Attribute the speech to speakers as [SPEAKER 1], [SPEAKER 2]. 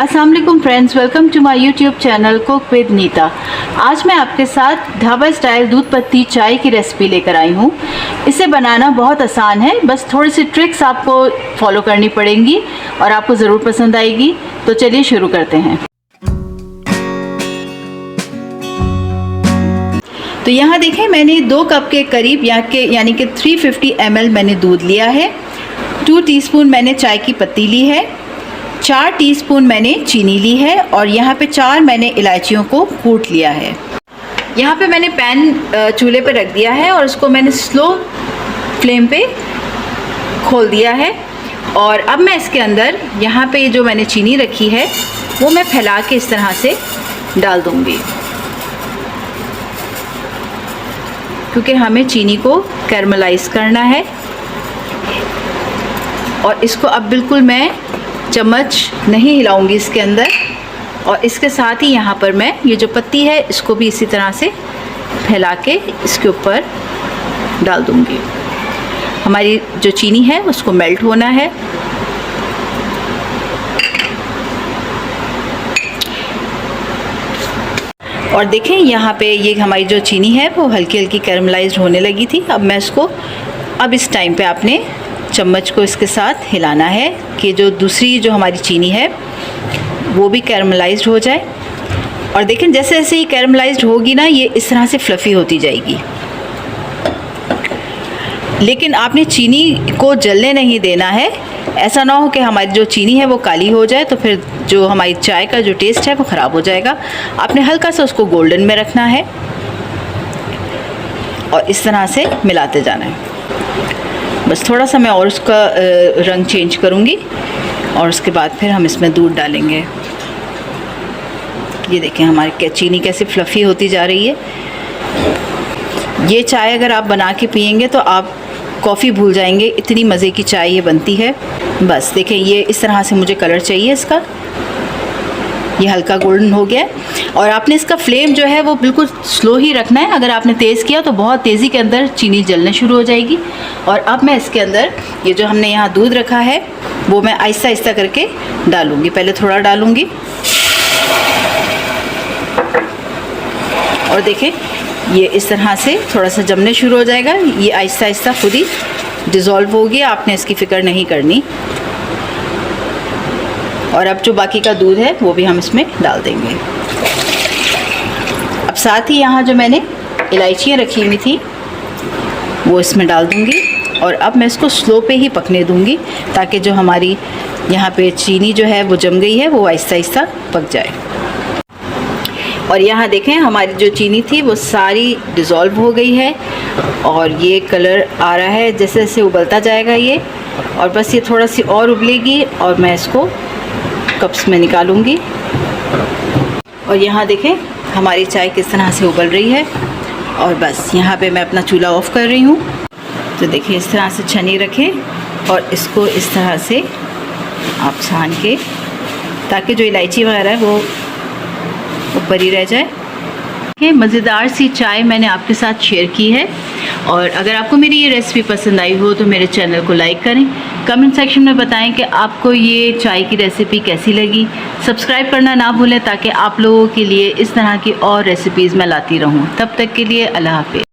[SPEAKER 1] अस्सलाम वालेकुम friends, welcome to my YouTube channel cook with Nita. आज मैं आपके साथ ढाबा स्टाइल दूध पत्ती चाय की रेसिपी लेकर आई हूँ। इसे बनाना बहुत आसान है, बस थोड़ी सी ट्रिक्स आपको फॉलो करनी पड़ेंगी और आपको ज़रूर पसंद आएगी। तो चलिए शुरू करते हैं। तो यहाँ देखें, मैंने 2 कप के करीब यानी कि 350 ml मैंने दूध लिया है। 2 टीस्पून मैंने चाय की पत्ती ली है, 4 टीस्पून मैंने चीनी ली है और यहाँ पे 4 मैंने इलायचियों को कूट लिया है। यहाँ पे मैंने पैन चूल्हे पे रख दिया है और उसको मैंने स्लो फ्लेम पे खोल दिया है। और अब मैं इसके अंदर यहाँ पे जो मैंने चीनी रखी है वो मैं फैला के इस तरह से डाल दूँगी, क्योंकि हमें चीनी को कैरमलाइज करना है। और इसको अब बिल्कुल मैं चम्मच नहीं हिलाऊंगी इसके अंदर। और इसके साथ ही यहाँ पर मैं ये जो पत्ती है इसको भी इसी तरह से फैला के इसके ऊपर डाल दूँगी। हमारी जो चीनी है उसको मेल्ट होना है। और देखें, यहाँ पे ये हमारी जो चीनी है वो हल्की हल्की कैरमलाइज्ड होने लगी थी। अब मैं इसको इस टाइम पे आपने चम्मच को इसके साथ हिलाना है कि जो दूसरी जो हमारी चीनी है वो भी कैरमलाइज्ड हो जाए। और देखें, जैसे जैसे ही कैरमलाइज्ड होगी ना, ये इस तरह से फ्लफ़ी होती जाएगी। लेकिन आपने चीनी को जलने नहीं देना है। ऐसा ना हो कि हमारी जो चीनी है वो काली हो जाए, तो फिर जो हमारी चाय का जो टेस्ट है वो ख़राब हो जाएगा। आपने हल्का सा उसको गोल्डन में रखना है और इस तरह से मिलाते जाना है। बस थोड़ा सा मैं और उसका रंग चेंज करूँगी और उसके बाद फिर हम इसमें दूध डालेंगे। ये देखें, हमारी चीनी कैसे फ्लफ़ी होती जा रही है। ये चाय अगर आप बना के पियेंगे तो आप कॉफ़ी भूल जाएंगे, इतनी मज़े की चाय ये बनती है। बस देखें, ये इस तरह से मुझे कलर चाहिए इसका। ये हल्का गोल्डन हो गया है। और आपने इसका फ्लेम जो है वो बिल्कुल स्लो ही रखना है। अगर आपने तेज़ किया तो बहुत तेज़ी के अंदर चीनी जलने शुरू हो जाएगी। और अब मैं इसके अंदर ये जो हमने यहाँ दूध रखा है वो मैं आहिस्ता आहिस्ता करके डालूँगी। पहले थोड़ा डालूँगी और देखें, ये इस तरह से थोड़ा सा जमने शुरू हो जाएगा। ये आहिस्ता आहिस्ता खुद ही डिज़ोल्व होगी, आपने इसकी फ़िक्र नहीं करनी। और अब जो बाकी का दूध है वो भी हम इसमें डाल देंगे। अब साथ ही यहाँ जो मैंने इलायचियाँ रखी हुई थी वो इसमें डाल दूँगी। और अब मैं इसको स्लो पे ही पकने दूँगी, ताकि जो हमारी यहाँ पे चीनी जो है वो जम गई है वो आहिस्ता आहिस्ता पक जाए। और यहाँ देखें, हमारी जो चीनी थी वो सारी डिज़ोल्व हो गई है और ये कलर आ रहा है जैसे जैसे उबलता जाएगा ये। और बस ये थोड़ा सी और उबलेगी और मैं इसको कप्स में निकालूंगी। और यहाँ देखें, हमारी चाय किस तरह से उबल रही है। और बस यहाँ पे मैं अपना चूल्हा ऑफ़ कर रही हूँ। तो देखिए, इस तरह से छन्नी रखें और इसको इस तरह से आप छान के, ताकि जो इलायची वगैरह है वो ऊपर ही रह जाए। ये मज़ेदार सी चाय मैंने आपके साथ शेयर की है। और अगर आपको मेरी ये रेसिपी पसंद आई हो तो मेरे चैनल को लाइक करें, कमेंट सेक्शन में बताएं कि आपको ये चाय की रेसिपी कैसी लगी। सब्सक्राइब करना ना भूलें, ताकि आप लोगों के लिए इस तरह की और रेसिपीज़ मैं लाती रहूं। तब तक के लिए अल्लाह हाफ़िज़।